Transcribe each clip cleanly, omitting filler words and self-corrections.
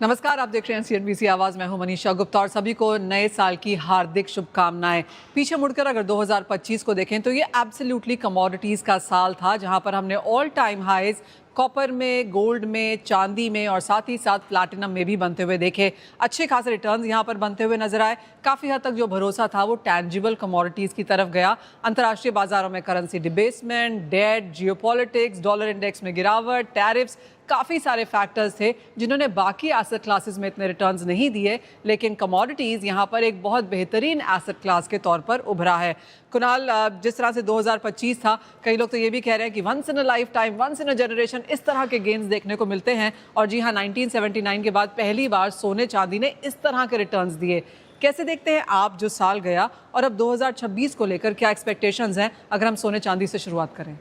नमस्कार, आप देख रहे हैं सीएनबीसी आवाज। मैं हूं मनीषा गुप्ता और सभी को नए साल की हार्दिक शुभकामनाएं। पीछे मुड़कर अगर 2025 को देखें तो ये एब्सोल्युटली कमोडिटीज का साल था, जहां पर हमने ऑल टाइम हाईज कॉपर में, गोल्ड में, चांदी में और साथ ही साथ प्लैटिनम में भी बनते हुए देखे। अच्छे खासे रिटर्न्स यहां पर बनते हुए नजर आए। काफी हद तक जो भरोसा था वो टैंजिबल कमोडिटीज की तरफ गया। अंतर्राष्ट्रीय बाजारों में currency debasement, debt, geopolitics, dollar index में गिरावट, टैरिफ्स, काफ़ी सारे फैक्टर्स थे जिन्होंने बाकी एसेट क्लासेस में इतने रिटर्न्स नहीं दिए, लेकिन कमोडिटीज़ यहाँ पर एक बहुत बेहतरीन एसेट क्लास के तौर पर उभरा है। कुणाल, जिस तरह से 2025 था, कई लोग तो ये भी कह रहे हैं कि once in a lifetime, once in a generation इस तरह के गेन्स देखने को मिलते हैं। और जी हाँ, 1979 के बाद पहली बार सोने चांदी ने इस तरह के रिटर्न्स दिए। कैसे देखते हैं आप जो साल गया, और अब 2026 को लेकर क्या एक्सपेक्टेशंस हैं, अगर हम सोने चांदी से शुरुआत करें?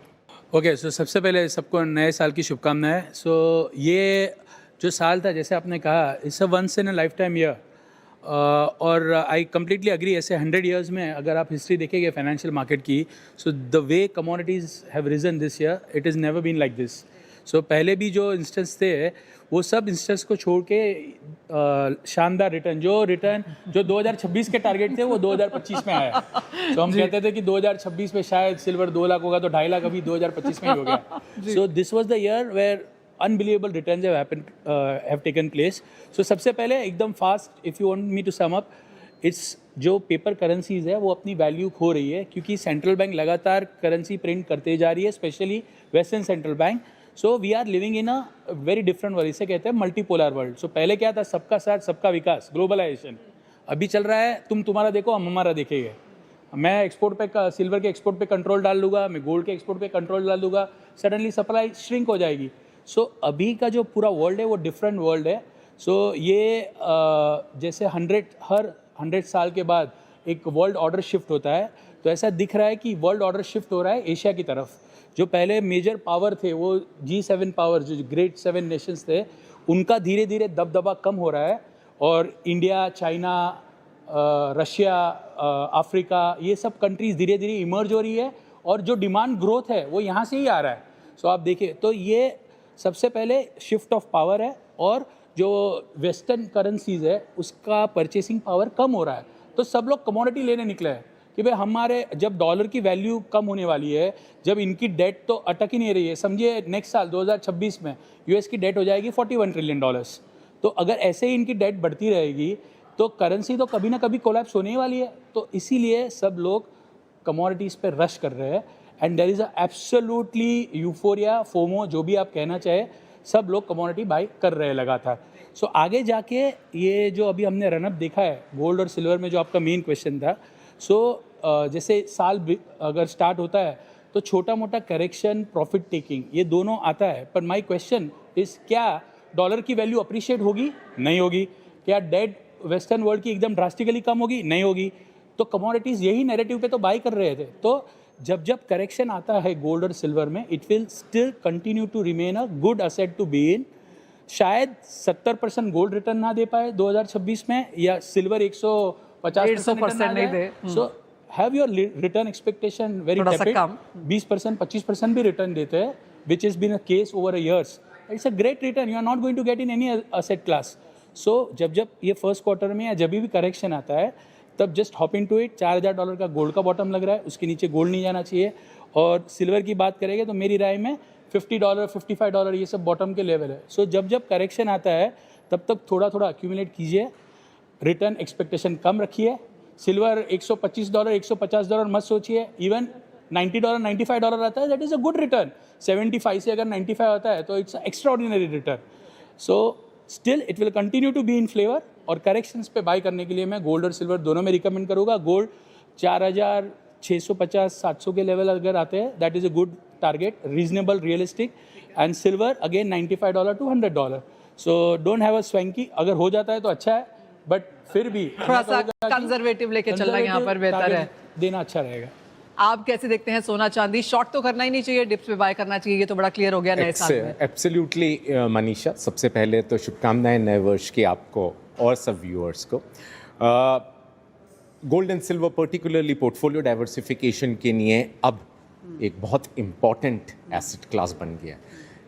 ओके, सो सबसे पहले सबको नए साल की शुभकामनाएं। सो ये जो साल था, जैसे आपने कहा, it's a once in a lifetime year. और आई कम्प्लीटली अग्री। ऐसे 100 ईयर्स में अगर आप हिस्ट्री देखेंगे फाइनेंशियल मार्केट की, so the way commodities have risen this year, it is never been like this. So पहले भी जो इंस्टेंस थे, वो सब इंस्टेंस को छोड़ के शानदार रिटर्न जो 2026 के टारगेट थे वो 2025 में आया। तो हम कहते थे कि 2026 में शायद सिल्वर 2 लाख होगा, तो 2.5 लाख अभी 2025 में ही हो गया। So this was the year where unbelievable returns have taken place. So सबसे पहले एकदम fast, if you want me to sum up, it's जो पेपर करेंसीज है वो अपनी वैल्यू खो रही है, क्योंकि सेंट्रल बैंक लगातार करेंसी प्रिंट करते जा रही है, specially western central bank. So we are living in a very different world, इसे कहते हैं मल्टीपोलर वर्ल्ड। सो पहले क्या था, सबका साथ सबका विकास, ग्लोबलाइजेशन। अभी चल रहा है तुम्हारा देखो, हम हमारा देखेंगे। मैं एक्सपोर्ट पे, सिल्वर के एक्सपोर्ट पे कंट्रोल डाल दूंगा, मैं गोल्ड के एक्सपोर्ट पे कंट्रोल डाल दूंगा, सडनली सप्लाई श्रिंक हो जाएगी। सो अभी का जो पूरा वर्ल्ड है वो डिफरेंट वर्ल्ड है। सो ये जैसे हर 100 साल के बाद एक वर्ल्ड ऑर्डर शिफ्ट होता है, तो ऐसा दिख रहा है कि वर्ल्ड ऑर्डर शिफ्ट हो रहा है एशिया की तरफ। जो पहले मेजर पावर थे, वो G7 पावर, जो ग्रेट 7 नेशंस थे, उनका धीरे धीरे दबदबा कम हो रहा है। और इंडिया, चाइना, रशिया, अफ्रीका, ये सब कंट्रीज़ धीरे धीरे इमर्ज हो रही है, और जो डिमांड ग्रोथ है वो यहाँ से ही आ रहा है। सो आप देखिए, तो ये सबसे पहले शिफ्ट ऑफ पावर है, और जो वेस्टर्न करेंसीज है उसका परचेसिंग पावर कम हो रहा है। तो सब लोग कमोडिटी लेने निकले हैं कि भाई हमारे, जब डॉलर की वैल्यू कम होने वाली है, जब इनकी डेट तो अटक ही नहीं रही है, समझिए नेक्स्ट साल 2026 में यूएस की डेट हो जाएगी $41 ट्रिलियन। तो अगर ऐसे ही इनकी डेट बढ़ती रहेगी तो करेंसी तो कभी ना कभी कोलैप्स होने ही वाली है। तो इसीलिए सब लोग कमोडिटीज़ पे रश कर रहे हैं, and there is a absolutely euphoria, FOMO, जो भी आप कहना चाहे, सब लोग कमोडिटी बाई कर रहे हैं लगातार। सो आगे जाके ये जो अभी हमने रनअप देखा है गोल्ड और सिल्वर में, जो आपका मेन क्वेश्चन था, सो जैसे साल अगर स्टार्ट होता है तो छोटा मोटा करेक्शन, प्रॉफिट टेकिंग, ये दोनों आता है। पर माय क्वेश्चन इज, क्या डॉलर की वैल्यू अप्रिशिएट होगी? नहीं होगी। क्या डेट वेस्टर्न वर्ल्ड की एकदम ड्रास्टिकली कम होगी? नहीं होगी। तो कमोडिटीज़ यही नैरेटिव पे तो बाई कर रहे थे। तो जब करेक्शन आता है गोल्ड और सिल्वर में, it will still continue to remain a good asset to be in. शायद 70% गोल्ड रिटर्न ना दे पाए 2026 में, या सिल्वर 150% नहीं दे। So have your return expectation very tepid. 20%, 25% भी रिटर्न देते हैं, which is been a case over a years. It's a great return, you are not going to get in any asset class. So जब ये first quarter में या जब भी correction आता है, तब just hop in to it. $4,000 का गोल्ड का बॉटम लग रहा है, उसके नीचे गोल्ड नहीं जाना चाहिए। और सिल्वर की बात करेंगे तो मेरी राय में $50, $55 ये सब बॉटम के लेवल है। सो जब करेक्शन आता है तब तक थोड़ा थोड़ा अक्यूमुलेट कीजिए, रिटर्न एक्सपेक्टेशन कम रखिए। सिल्वर $125, $150 मत सोचिए। इवन $90, $95 आता है, that is a good return. 75 से अगर 95 आता है तो it's extraordinary return. So still it will continue to be in flavour, और करेक्शंस पे बाय करने के लिए मैं गोल्ड और सिल्वर दोनों में रिकमेंड करूँगा। गोल्ड 4,650-700 के लेवल अगर आते हैं, that is a good target, reasonable, realistic. And silver again $95 to $100। So don't have a swanky. अगर हो जाता है तो अच्छा है, बट फिर भी थोड़ा सा कंजर्वेटिव लेके चलना यहाँ पर बेहतर है, देना अच्छा रहेगा। आप कैसे देखते हैं सोना चांदी? शॉर्ट तो करना ही नहीं चाहिए, डिप्स पे बाय करना चाहिए, ये तो बड़ा क्लियर हो गया नए साल में। एब्सोल्युटली मनीषा, सबसे पहले तो शुभकामनाएं नए वर्ष की आपको और सब व्यूअर्स को। Gold and silver particularly portfolio diversification के लिए अब एक बहुत इम्पॉर्टेंट एसेट क्लास बन गया है।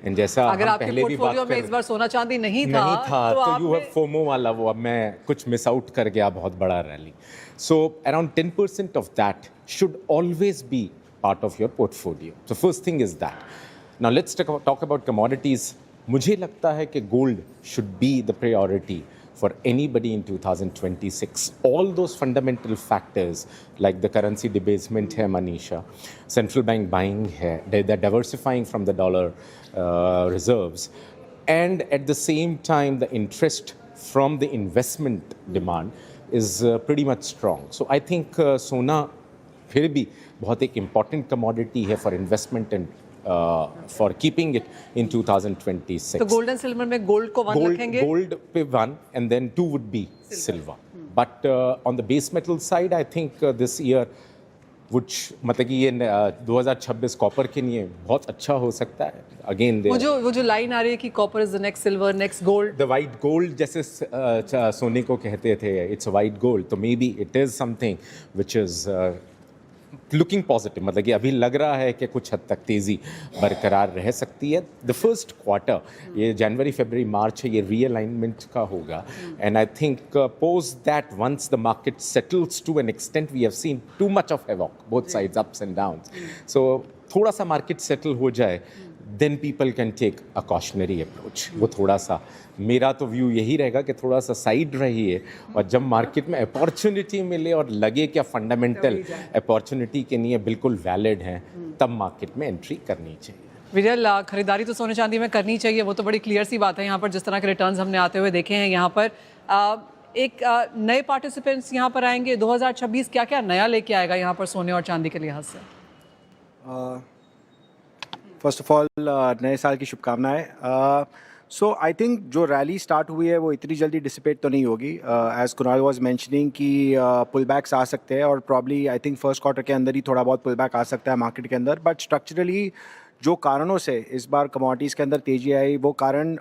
एंड जैसा अगर हम आपके पहले भी बात पोर्टफोलियो में कर इस बार सोना चांदी नहीं था तो यू आपने हैव फोमो वाला वो, अब मैं कुछ मिस आउट कर गया बहुत बड़ा rally. So around 10% of that should always be part of your portfolio. So first thing is that. Now let's talk about commodities. मुझे लगता है कि gold should be the priority for anybody in 2026. All those fundamental factors like the currency debasement hai Manisha, central bank buying hai, they're diversifying from the dollar reserves, and at the same time the interest from the investment demand is pretty much strong. So I think sona फिर भी बहुत एक important commodity है for investment and for keeping it in 2026. तो gold and silver में gold को one रखेंगे. Gold पे one and then two would be silver. But on the base metal side, I think this year which मतलब कि ये 2026 copper के लिए बहुत अच्छा हो सकता है. Again, वो जो लाइन आ रही है कि copper is the next silver next gold. the white gold जैसे सोने को कहते थे, it's a white gold. तो maybe it is something which is looking positive, मतलब कि अभी लग रहा है कि कुछ हद तक तेज़ी बरकरार रह सकती है. द फर्स्ट क्वार्टर, ये जनवरी फरवरी मार्च है, ये रीअलाइनमेंट का होगा. And I think post that once the market settles to an extent, we have seen too much of havoc both sides, ups and downs. So थोड़ा सा मार्केट सेटल हो जाए, then people can take a cautionary approach. वो थोड़ा सा, मेरा तो view यही रहेगा कि थोड़ा सा साइड रहिए, और जब मार्केट में अपॉर्चुनिटी मिले और लगे कि फंडामेंटल अपॉर्चुनिटी के लिए बिल्कुल वैलिड हैं, तब मार्केट में एंट्री करनी चाहिए. विजल, खरीदारी तो सोने चांदी में करनी चाहिए, वो तो बड़ी क्लियर सी बात है. यहाँ पर जिस तरह के रिटर्न्स हमने आते हुए देखे हैं, यहाँ पर एक नए पार्टिसिपेंट्स यहाँ पर आएंगे. 2026 क्या क्या नया लेके आएगा यहाँ पर सोने और चांदी के लिहाज से? फर्स्ट ऑफ ऑल नए साल की शुभकामनाएं. सो आई थिंक जो रैली स्टार्ट हुई है वो इतनी जल्दी डिसिपेट तो नहीं होगी. एज कुणाल वाज मेंशनिंग कि पुल बैक्स आ सकते हैं, और probably I think first quarter के अंदर ही थोड़ा बहुत पुल बैक आ सकता है मार्केट के अंदर. बट स्ट्रक्चरली जो कारणों से इस बार कमोडिटीज़ के अंदर तेज़ी आई, वो कारण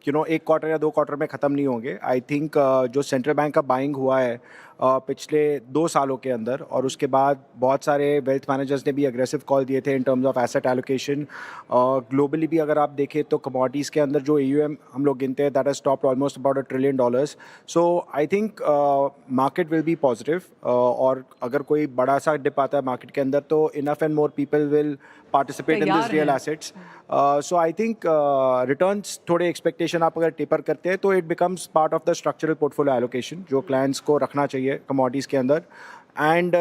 एक क्वार्टर या 2 क्वार्टर में ख़त्म नहीं होंगे. आई थिंक जो सेंट्रल बैंक का बाइंग हुआ है पिछले 2 सालों के अंदर, और उसके बाद बहुत सारे वेल्थ मैनेजर्स ने भी अग्रेसिव कॉल दिए थे इन terms of asset allocation. Globally भी अगर आप देखें तो कमोडिटीज़ के अंदर जो AUM हम लोग गिनते हैं, that has stopped almost about $1 trillion. So I think market will be positive, और अगर कोई बड़ा सा डिप आता है मार्केट के अंदर तो enough and more people will participate in this real assets. So I think returns थोड़े एक्सपेक्टेशन आप अगर टेपर करते हैं तो it becomes part of the structural portfolio allocation जो क्लाइंट्स को रखना चाहिए कमोडिटीज़ के अंदर. एंड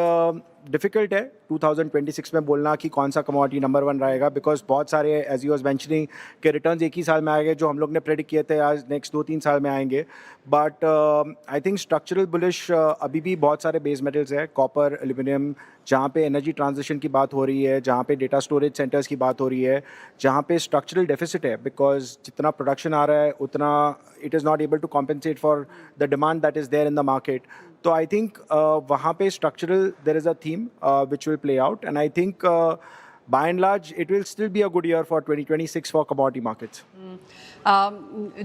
डिफ़िकल्ट है 2026 में बोलना कि कौन सा कमोडिटी नंबर 1 रहेगा, बिकॉज बहुत सारे एज यू वाज मेंशनिंग के रिटर्न्स एक ही साल में आएंगे जो हम लोग ने प्रेडिक्ट किए थे, आज नेक्स्ट 2-3 साल में आएंगे. But I think structural bullish अभी भी बहुत सारे बेस मेटल्स हैं, कॉपर, एल्यूमिनियम, जहाँ पे एनर्जी ट्रांजिशन की बात हो रही है, जहाँ पे डेटा स्टोरेज सेंटर्स की बात हो रही है, जहाँ पे स्ट्रक्चरल डेफिसिट है, बिकॉज जितना प्रोडक्शन आ रहा है उतना it is not able to compensate for the demand that is there in the market. तो आई थिंक वहाँ पे structural there is a theme which will play out, and I think by and large it will still be a good year for 2026 for commodity markets.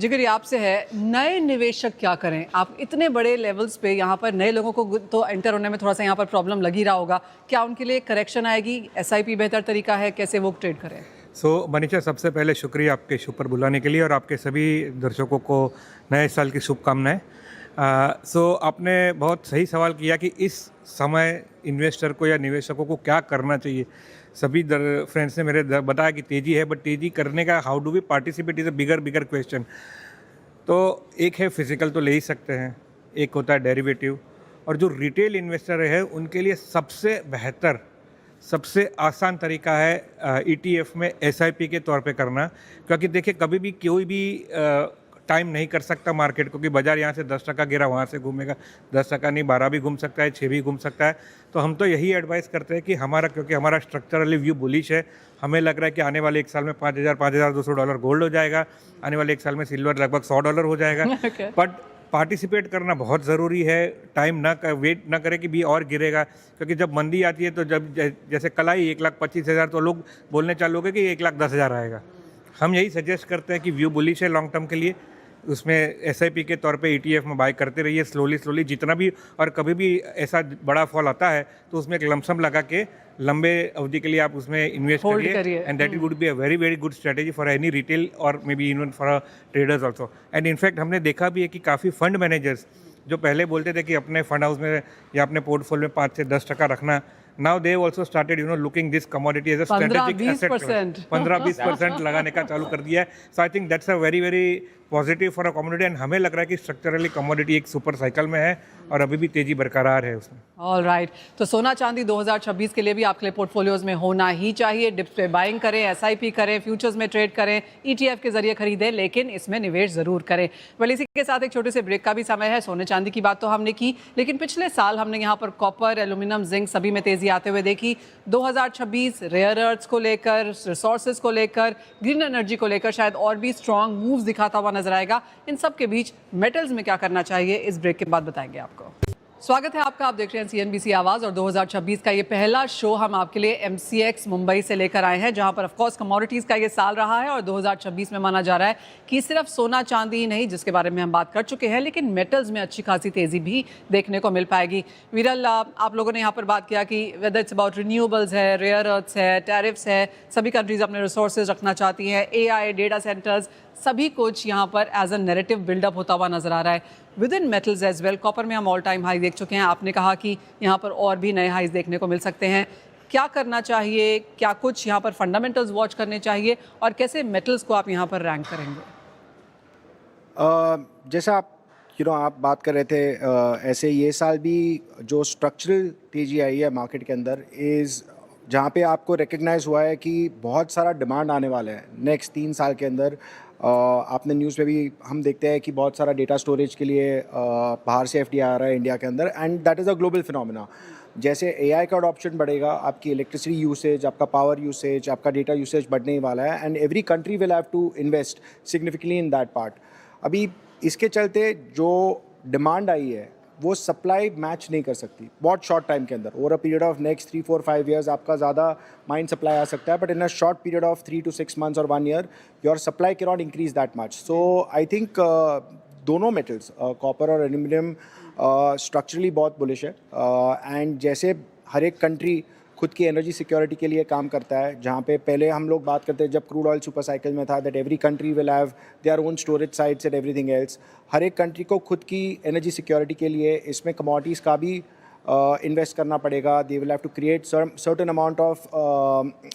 जिगर, आपसे है, नए निवेशक क्या करें? आप इतने बड़े लेवल्स पे यहाँ पर नए लोगों को तो एंटर होने में थोड़ा सा यहाँ पर प्रॉब्लम लग ही रहा होगा. क्या उनके लिए करेक्शन आएगी? SIP बेहतर तरीका है? कैसे वो ट्रेड करें? मनीषा, सबसे पहले शुक्रिया आपके शो पर बुलाने के लिए, और आपके सभी दर्शकों को नए साल की शुभकामनाएं. आपने बहुत सही सवाल किया कि इस समय इन्वेस्टर को या निवेशकों को क्या करना चाहिए. सभी फ्रेंड्स ने मेरे बताया कि तेज़ी है, बट तेज़ी करने का how do we participate is a bigger question. तो एक है फिजिकल, तो ले ही सकते हैं, एक होता है डेरिवेटिव, और जो रिटेल इन्वेस्टर है उनके लिए सबसे बेहतर, सबसे आसान तरीका है ETF में SIP के तौर पे करना. क्योंकि देखिए, कभी भी कोई भी टाइम नहीं कर सकता मार्केट को कि बाजार यहाँ से 10% गिरा वहाँ से घूमेगा. 10% नहीं, 12 भी घूम सकता है, 6 भी घूम सकता है. तो हम तो यही एडवाइस करते हैं कि क्योंकि हमारा स्ट्रक्चरली व्यू बुलिश है, हमें लग रहा है कि आने वाले एक साल में $5,200 गोल्ड हो जाएगा, आने वाले एक साल में सिल्वर लगभग $100 हो जाएगा. बट पार्टिसिपेट करना बहुत ज़रूरी है. टाइम वेट ना करे कि भी और गिरेगा, क्योंकि जब मंदी आती है तो जब जैसे कल आई 1,25,000 तो लोग बोलने चालू हो गए कि 1,10,000 आएगा. हम यही सजेस्ट करते हैं कि व्यू बुलिश है लॉन्ग टर्म के लिए, उसमें SIP के तौर पे ETF में बाय करते रहिए स्लोली जितना भी, और कभी भी ऐसा बड़ा फॉल आता है तो उसमें एक लमसम लगा के लंबे अवधि के लिए आप उसमें इन्वेस्ट Hold करिए, करिए। And that would be a very very good strategy for any retail और may be even for traders also. And in fact हमने देखा भी है कि काफ़ी फंड मैनेजर्स जो पहले बोलते थे कि अपने फंड हाउस में या अपने पोर्टफोलियो में 5 से 10% रखना, now they have also started looking this commodity as a strategic asset class। 15-20% 15-20% लगाने का चालू कर दिया है। So I think that's a very very positive for a commodity, and हमें लग रहा है कि स्ट्रक्चरली कमोडिटी एक सुपर साइकिल में है और अभी भी तेजी बरकरार है उसमें। ऑल राइट, तो सोना चांदी 2026 के लिए भी आपके लिए पोर्टफोलियोज में होना ही चाहिए। डिप्स पे बाइंग करें, SIP करें, फ्यूचर्स में ट्रेड करें, ETF के जरिए खरीदें, लेकिन इसमें निवेश जरूर करें। वेल, इसी के साथ एक छोटे से ब्रेक का भी समय है। सोने चांदी की बात तो हमने की, लेकिन पिछले साल हमने यहाँ पर कॉपर, एल्यूमिनियम, जिंक सभी में तेजी आते हुए देखी। 2026 रेयर अर्थ्स को लेकर, रिसोर्सेज को लेकर, ग्रीन एनर्जी को लेकर शायद और भी स्ट्रॉन्ग मूव्स दिखाता हुआ नजर आएगा। इन सब के बीच मेटल्स में क्या करना चाहिए, इस ब्रेक के बाद बताएंगे आपको। स्वागत है आपका, आप देख रहे हैं CNBC आवाज़, और 2026 का ये पहला शो हम आपके लिए MCX मुंबई से लेकर आए हैं, जहां पर ऑफ कोर्स कमोडिटीज़ का ये साल रहा है और 2026 में माना जा रहा है कि सिर्फ सोना चांदी ही नहीं, जिसके बारे में हम बात कर चुके हैं, लेकिन मेटल्स में अच्छी खासी तेज़ी भी देखने को मिल पाएगी। विरल, आप लोगों ने यहाँ पर बात किया कि वेदर इट्स अबाउट रिन्यूएबल्स है, रेयर अर्थ्स है, टैरिफ्स है, सभी कंट्रीज अपने रिसोर्सेज रखना चाहती हैं, AI, डेटा सेंटर्स, सभी कुछ यहाँ पर एज अ नैरेटिव बिल्डअप होता हुआ नजर आ रहा है। Within metals as well, copper में हम ऑल टाइम हाई देख चुके हैं, आपने कहा कि यहाँ पर और भी नए हाईज देखने को मिल सकते हैं। क्या करना चाहिए, क्या कुछ यहाँ पर फंडामेंटल्स वॉच करने चाहिए, और कैसे मेटल्स को आप यहाँ पर रैंक करेंगे? जैसा आप बात कर रहे थे, ऐसे ये साल भी जो स्ट्रक्चरल तेजी आई है मार्केट के अंदर इज़ जहाँ पे आपको रिकग्नाइज हुआ है कि बहुत सारा डिमांड आने वाला है नेक्स्ट 3 साल के अंदर। आपने न्यूज़ पे भी हम देखते हैं कि बहुत सारा डेटा स्टोरेज के लिए बाहर से FDI आ रहा है इंडिया के अंदर, and that is a global phenomena. जैसे AI का अडॉप्शन बढ़ेगा, आपकी इलेक्ट्रिसिटी यूसेज, आपका पावर यूसेज, आपका डेटा यूसेज बढ़ने ही वाला है, and every country will have to invest significantly in that part. अभी इसके चलते जो डिमांड आई है वो सप्लाई मैच नहीं कर सकती बहुत शॉर्ट टाइम के अंदर। Over a period of next 3-4-5 years आपका ज़्यादा माइन सप्लाई आ सकता है, but in a short period of 3 to 6 months और 1 year your supply can not increase that much. So I think दोनों मेटल्स कॉपर और aluminium structurally बहुत bullish है, and जैसे हर एक कंट्री खुद की एनर्जी सिक्योरिटी के लिए काम करता है, जहाँ पे पहले हम लोग बात करते हैं जब क्रूड ऑयल सुपर साइकिल में था, that every country will have their own storage sites and everything else. हर एक कंट्री को खुद की एनर्जी सिक्योरिटी के लिए इसमें कमोडिटीज़ का भी इन्वेस्ट करना पड़ेगा। They will have to create certain amount of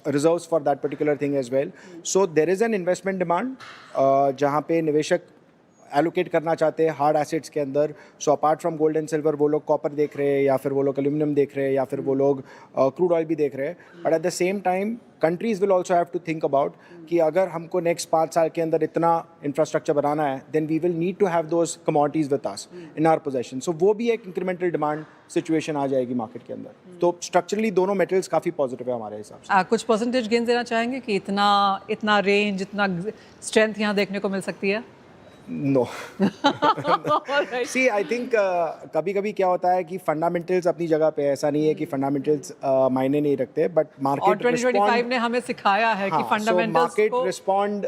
reserves for that particular thing as well. So there is an investment demand जहाँ पे निवेशक एलोकेट करना चाहते हैं हार्ड एसेट्स के अंदर। So apart from gold and silver वो लोग कॉपर देख रहे हैं, या फिर वो लोग एल्यूमिनियम देख रहे हैं, या फिर वो लोग क्रूड ऑयल भी देख रहे हैं। But at the same time countries will also have to think about कि अगर हमको नेक्स्ट 5 साल के अंदर इतना इंफ्रास्ट्रक्चर बनाना है, then we will need to have those commodities with us in our possession. So वो भी एक इंक्रीमेंटल डिमांड सिचुएशन आ जाएगी मार्केट के अंदर। तो स्ट्रक्चरली दोनों मेटल्स काफ़ी पॉजिटिव है हमारे हिसाब से। कुछ परसेंटेज गेन देना चाहेंगे कि इतना रेंज, इतना स्ट्रेंथ यहाँ देखने को मिल सकती है? नो सी आई थिंक कभी कभी क्या होता है कि फंडामेंटल्स अपनी जगह पे, ऐसा नहीं है कि फंडामेंटल्स मायने नहीं रखते, बट और मार्केट 2025 ने हमें सिखाया है कि फंडामेंटल्स मार्केट को रिस्पॉन्ड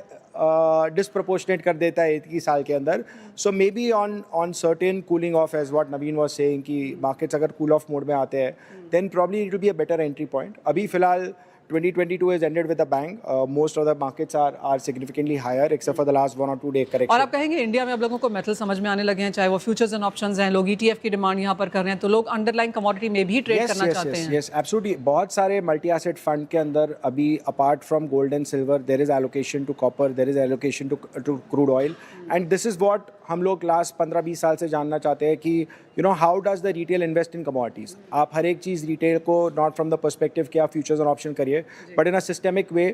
डिस्प्रपोर्शनेट कर देता है एक ही साल के अंदर। So may be on certain cooling off, as what Naveen was saying, कि मार्केट्स अगर कूल ऑफ मोड में आते हैं then probably it will be a better entry point. अभी फिलहाल 2022 has ended with a bang. Most of the markets are significantly higher except for the last 1 or 2 day correction. और आप कहेंगे India में अब लोगों को मेटल समझ में आने लगे हैं, चाहे वो फ्यूचर्स एंड ऑप्शंस हैं, लोग ETF की डिमांड यहाँ पर कर रहे हैं, तो लोग अंडरलाइन कमोडिटी में भी ट्रेड करना चाहते हैं। Yes, absolutely. बहुत सारे मल्टी एसेट फंड के अंदर अभी apart from gold and silver there is allocation to copper, there is allocation to crude oil, and this is what हम लोग लास्ट 15-20 साल से जानना चाहते हैं कि how does the retail invest in commodities. आप हर एक चीज़ रिटेल को नॉट फ्रॉम द पर्सपेक्टिव कि आप फ्यूचर्स और ऑप्शन करिए, but in a systemic way,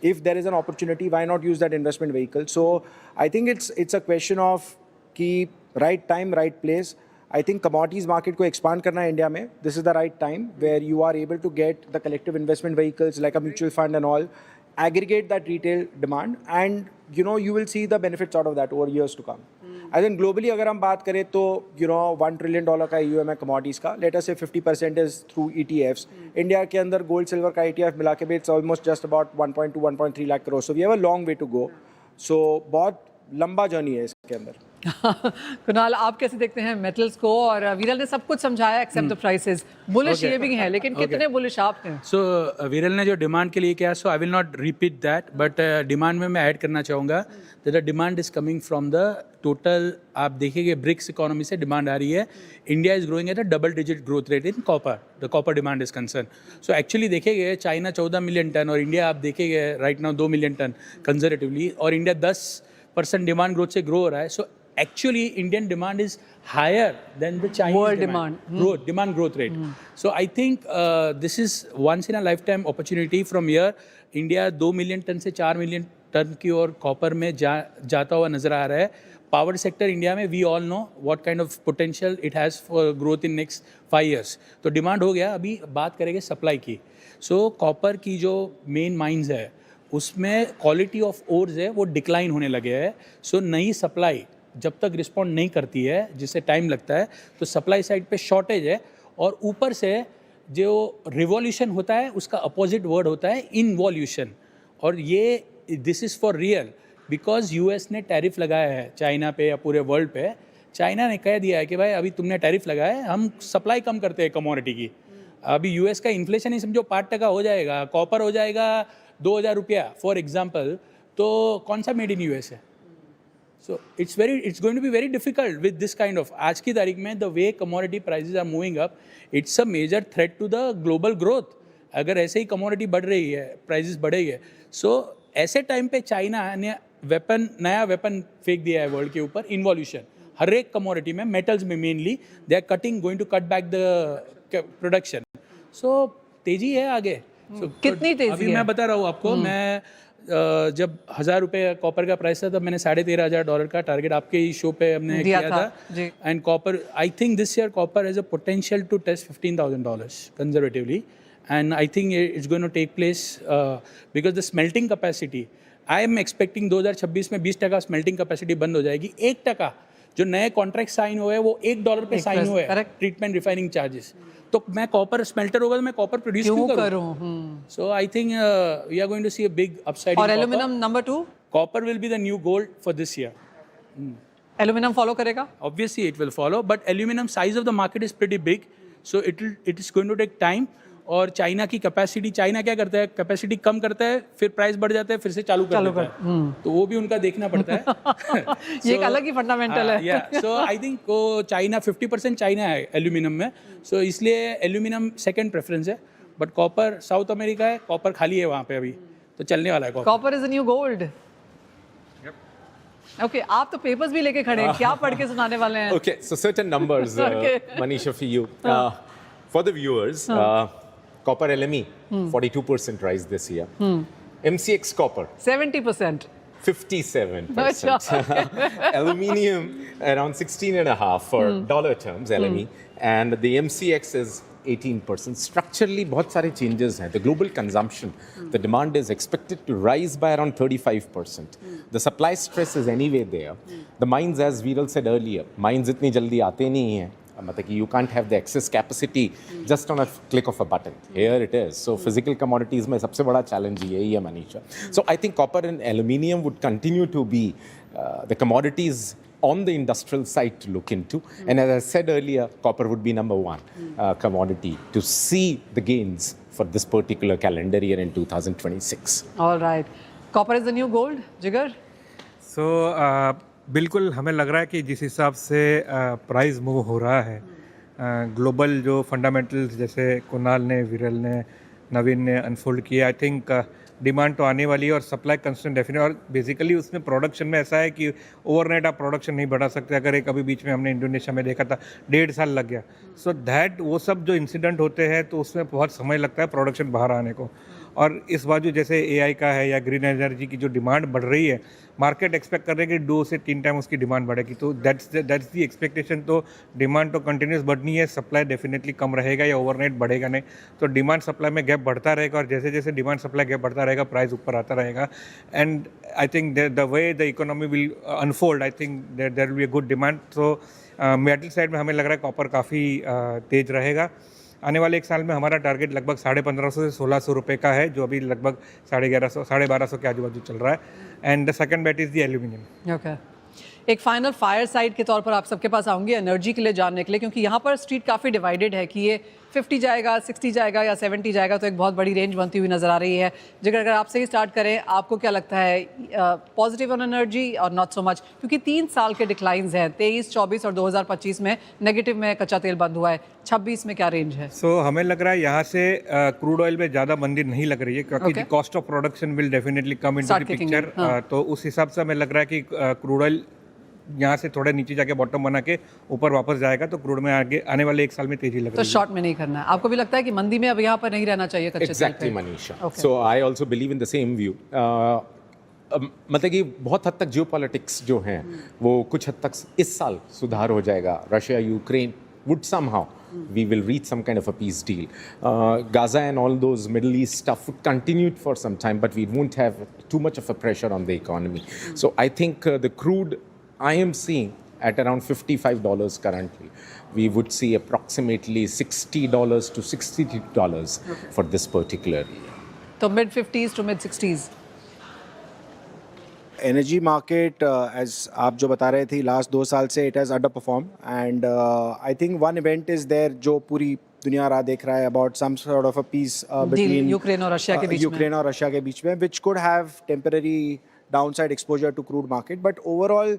if there is an opportunity, why not use that investment vehicle? So I think it's a question of कि right time, right place. I think commodities market को expand करना है India में. This is the right time where you are able to get the collective investment vehicles like a mutual fund and all, aggregate that retail demand, and you will see the benefits out of that over years to come. I think globally अगर हम बात करें तो $1 trillion का AUM है commodities का. Let us say 50% is through ETFs. India के अंदर गोल्ड सिल्वर का ETF मिला के भी it's almost just about 1.2-1.3 lakh crores. So we have a long way to go. So बहुत लंबा जर्नी है इसके अंदर। कुणाल, आप कैसे देखते हैं मेटल्स को? और विरल ने सब कुछ समझाया एक्सेप्ट द प्राइसेस। बुलिश ये भी है, लेकिन कितने बुलिश आप हैं? सो विरल ने जो डिमांड के लिए किया, so I will not repeat that, but demand में मैं ऐड करना चाहूँगा that the demand is coming from the total. आप देखिए ब्रिक्स इकोनॉमी से डिमांड आ रही है। India is growing at a double digit growth rate in copper, the copper demand is concern. So actually देखेंगे चाइना 14 मिलियन टन और India आप देखेंगे right now 2 million ton conservatively, और इंडिया 10% डिमांड ग्रोथ से grow हो रहा है। सो actually Indian demand is higher than the Chinese World demand growth rate. So I think this is once in a lifetime opportunity. From here India 2 million ton से 4 million ton की ओर copper में जाता हुआ नजर आ रहा है। पावर सेक्टर इंडिया में we all know what kind of potential it has for growth in next 5 years। तो डिमांड हो गया, अभी बात करेंगे सप्लाई की। सो कॉपर की जो मेन माइंस है उसमें क्वालिटी ऑफ ओर्स है वो डिक्लाइन होने लगे है। सो नई सप्लाई जब तक रिस्पॉन्ड नहीं करती है, जिससे टाइम लगता है, तो सप्लाई साइड पे शॉर्टेज है। और ऊपर से जो रिवॉल्यूशन होता है उसका अपोजिट वर्ड होता है इनवॉल्यूशन। और ये this is for real because US ने टैरिफ लगाया है चाइना पे या पूरे वर्ल्ड पे। चाइना ने कह दिया है कि भाई अभी तुमने टैरिफ लगाया है, हम सप्लाई कम करते हैं कमोडिटी की। अभी यूएस का इन्फ्लेशन ही समझो 5% हो जाएगा, कॉपर हो जाएगा 2000 रुपया फॉर एग्जाम्पल, तो कौन सा मेड इन यूएस है? So it's going to be very difficult with this kind of, आज की तारीख में the way commodity prices are moving up, it's a major threat to the global growth। अगर ऐसे ही commodity बढ़ रही है, prices बढ़ेंगे, so ऐसे टाइम पे चाइना ने नया वेपन फेंक दिया है वर्ल्ड के ऊपर, इन्वॉल्यूशन। हर एक कमोडिटी में, मेटल्स में mainly, they are going to cut back the production. So तेजी है आगे। कितनी तेजी अभी है? मैं बता रहा हूँ आपको, मैं जब 1000 रुपये कॉपर का प्राइस था तब मैंने $13,500 का टारगेट आपके ही शो पे हमने किया था। And copper, I think this year copper has a potential to test $15,000 conservatively, and I think it's going to take place because the smelting capacity, I am expecting 2026 में 20% स्मेल्टिंग कैपेसिटी बंद हो जाएगी। 1% जो नए कॉन्ट्रैक्ट साइन हुए हैं वो $1 पे साइन हुए हैं, ट्रीटमेंट रिफाइनिंग चार्जेस। तो मैं कॉपर स्मेल्टर होगा तो मैं कॉपर प्रोड्यूस क्यों करूं? So I think we are going to see a big upside. और aluminium number 2, copper will be the new gold for this year. Aluminium follow करेगा? Obviously it will follow, but aluminum size of the market is pretty big, so it is going to take time। और China की capacity, China क्या करता है, capacity कम करता है, फिर price बढ़ जाता है, फिर से चालू कर देता है, तो वो भी उनका देखना पड़ता है। ये एक अलग ही फंडामेंटल है। सो आई थिंक वो चाइना 50% चाइना है एल्यूमिनियम में, सो इसलिए एल्यूमिनियम सेकंड प्रेफरेंस है। बट कॉपर साउथ अमेरिका है, कॉपर खाली है वहाँ पे अभी, तो चलने वाला है। Copper is the new gold. Okay, आप तो पेपर्स भी लेके खड़े हैं, क्या पढ़ के सुनाने वाले हैं? Okay, so certain numbers, Manisha, for you. For the viewers, copper LME, 42% rise this year. MCX copper, 70%. 57%. Aluminium, around 16.5 for dollar terms, LME. And the MCX is 18%. Structurally, बहुत सारे changes हैं. The global consumption, the demand is expected to rise by around 35%. The supply stress is anyway there. The mines, as Viral said earlier, mines इतनी जल्दी आते नहीं हैं. मतलब कि you can't have the excess capacity just on a click of a button. Here it is. So physical commodities में सबसे बड़ा challenge यही है, Manisha. So I think copper and aluminium would continue to be the commodities on the industrial side to look into. And as I said earlier, copper would be number one commodity to see the gains for this particular calendar year in 2026. All right. Copper is the new gold, Jigar? सो बिल्कुल हमें लग रहा है कि जिस हिसाब से price move हो रहा है, ग्लोबल जो फंडामेंटल्स जैसे कुणाल ने, विरल ने, नवीन ने अनफोल्ड किया, आई थिंक डिमांड तो आने वाली है और सप्लाई कंस्टेंट डेफिनेट। और बेसिकली उसमें प्रोडक्शन में ऐसा है कि ओवरनाइट आप प्रोडक्शन नहीं बढ़ा सकते। अगर एक अभी बीच में हमने इंडोनेशिया में देखा था 1.5 साल लग गया। सो दैट वो सब जो इंसिडेंट होते हैं तो उसमें बहुत समय लगता है प्रोडक्शन बाहर आने को। और इस बाजू जैसे AI का है या ग्रीन एनर्जी की जो डिमांड बढ़ रही है, मार्केट एक्सपेक्ट कर रहे हैं कि 2 से 3 टाइम उसकी डिमांड बढ़ेगी। तो दैट्स दी एक्सपेक्टेशन। तो डिमांड तो कंटिन्यूस बढ़नी है, सप्लाई डेफिनेटली कम रहेगा या ओवरनाइट बढ़ेगा नहीं। तो डिमांड सप्लाई में गैप बढ़ता रहेगा और जैसे जैसे डिमांड सप्लाई गैप बढ़ता रहेगा प्राइस ऊपर आता रहेगा। And I think the way the economy will unfold, I think there will be a good demand. So metal side में हमें लग रहा है कॉपर काफ़ी तेज रहेगा। आने वाले 1 साल में हमारा टारगेट लगभग 1550 से 1600 रुपये का है, जो अभी लगभग 1150 1250 के आजू बाजू चल रहा है। and the second bet is the aluminum. Okay एक फाइनल फायर साइड के तौर पर आप सबके पास आऊँगी एनर्जी के लिए जानने के लिए, क्योंकि यहाँ पर स्ट्रीट काफ़ी डिवाइडेड है कि ये 50 जाएगा, 60 जाएगा या 70 जाएगा, तो एक बहुत बड़ी रेंज बनती हुई नज़र आ रही है। जिगर अगर आपसे ही स्टार्ट करें, आपको क्या लगता है पॉजिटिव ऑन एनर्जी और नॉट सो मच, क्योंकि 3 साल के डिक्लाइंस हैं, 23, 24 और 2025 में नेगेटिव में कच्चा तेल बंद हुआ है, 26 में क्या रेंज है? सो हमें लग रहा है यहाँ से क्रूड ऑयल में ज़्यादा मंदी नहीं लग रही है, क्योंकि cost of production will definitely come into the picture. तो उस हिसाब से हमें लग रहा है कि क्रूड ऑयल यहाँ से थोड़े नीचे जाके बॉटम बना के ऊपर वापस जाएगा, तो क्रूड में आगे आने वाले 1 साल में तेजी लग तो रही है। शॉर्ट में नहीं करना है। आपको भी लगता है कि मंदी में अब यहाँ पर नहीं रहना चाहिए कच्चे Exactly, तेल पे? Manisha. Okay. So I also believe in the same view. मतलब कि बहुत हद तक जियोपॉलिटिक्स जो हैं वो कुछ हद तक इस साल सुधार हो जाएगा. Russia Ukraine would somehow we will reach some kind of a peace deal. Gaza and all those Middle East stuff would continue for some time, but we won't have too much of a pressure on the economy. So I think the crude I am seeing at around $55 currently. We would see approximately $60 to $62 for this particular year. तो mid 50s to mid 60s। Energy market as आप जो बता रहे थे लास्ट 2 साल से it has underperform and I think one event is there जो पूरी दुनिया राह देख रहा है about some sort of a peace between Ukraine और रशिया के बीच में। यूक्रेन और रशिया के बीच में which could have temporary downside exposure to crude market, but overall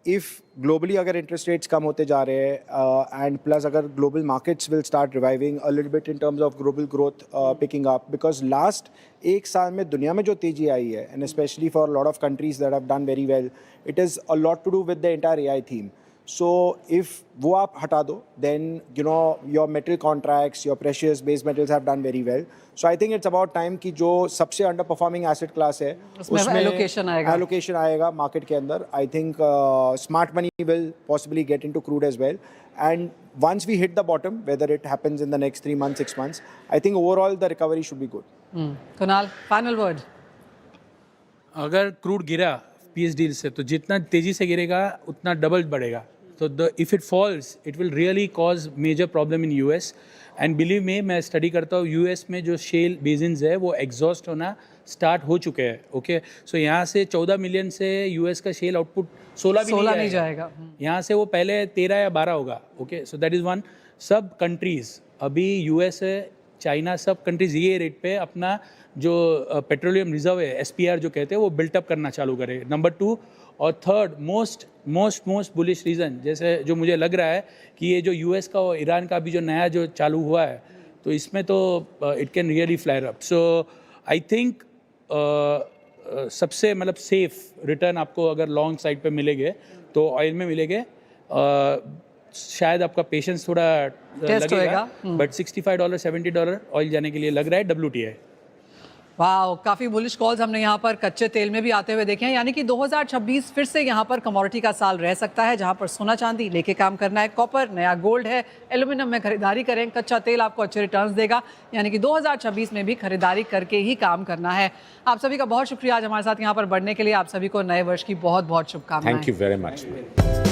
if globally अगर इंटरेस्ट रेट्स कम होते जा रहे हैं एंड प्लस अगर global markets will start reviving a little bit in terms of global growth picking up, because last 1 साल में दुनिया में जो तेजी आई है and specially for lot of countries that have done very well, it is a lot to do with the entire AI theme. So if वो आप हटा दो then you know your metal contracts, your precious base metals have done very well. So I think it's about time कि जो सबसे underperforming asset class है उसमें allocation आएगा market के अंदर. I think smart money will possibly get into crude as well. And once we hit the bottom, whether it happens in the next 3 months, 6 months, I think overall the recovery should be good. Kunal, final word. अगर crude गिरा peace deal से तो जितना तेज़ी से गिरेगा उतना double बढ़ेगा. तो if it falls it will really cause major problem in US. And believe me, मैं स्टडी करता हूँ यूएस में जो शेल बेसिन्स है वो एग्जॉस्ट होना स्टार्ट हो चुके हैं. ओके, सो यहाँ से 14 मिलियन से यूएस का शेल आउटपुट 16 भी नहीं जाएगा. यहाँ से वो पहले 13 या 12 होगा. Okay, so that is one. सब कंट्रीज़ अभी यूएस है, चाइना, सब कंट्रीज़ ये रेट पे अपना जो पेट्रोलियम रिजर्व है SPR जो कहते हैं वो बिल्टअप करना चालू करे. नंबर 2 और थर्ड मोस्ट बुलिश रीज़न जैसे जो मुझे लग रहा है कि ये जो यूएस का और ईरान का भी जो नया जो चालू हुआ है तो इसमें तो it can really flyer up. So I think सबसे मतलब सेफ रिटर्न आपको अगर लॉन्ग साइड पे मिलेंगे तो ऑयल में मिलेंगे. शायद आपका पेशेंस थोड़ा लगेगा, बट $65 $70 ऑयल जाने के लिए लग रहा है WTI. वाह, काफ़ी बुलिश कॉल्स हमने यहाँ पर कच्चे तेल में भी आते हुए देखे हैं. यानी कि 2026 फिर से यहाँ पर कमोडिटी का साल रह सकता है जहाँ पर सोना चांदी लेके काम करना है, कॉपर नया गोल्ड है, एल्यूमिनियम में खरीदारी करें, कच्चा तेल आपको अच्छे रिटर्न्स देगा. यानी कि 2026 में भी खरीदारी करके ही काम करना है. आप सभी का बहुत शुक्रिया आज हमारे साथ यहाँ पर बढ़ने के लिए. आप सभी को नए वर्ष की बहुत बहुत शुभकामनाएं. Thank you very much.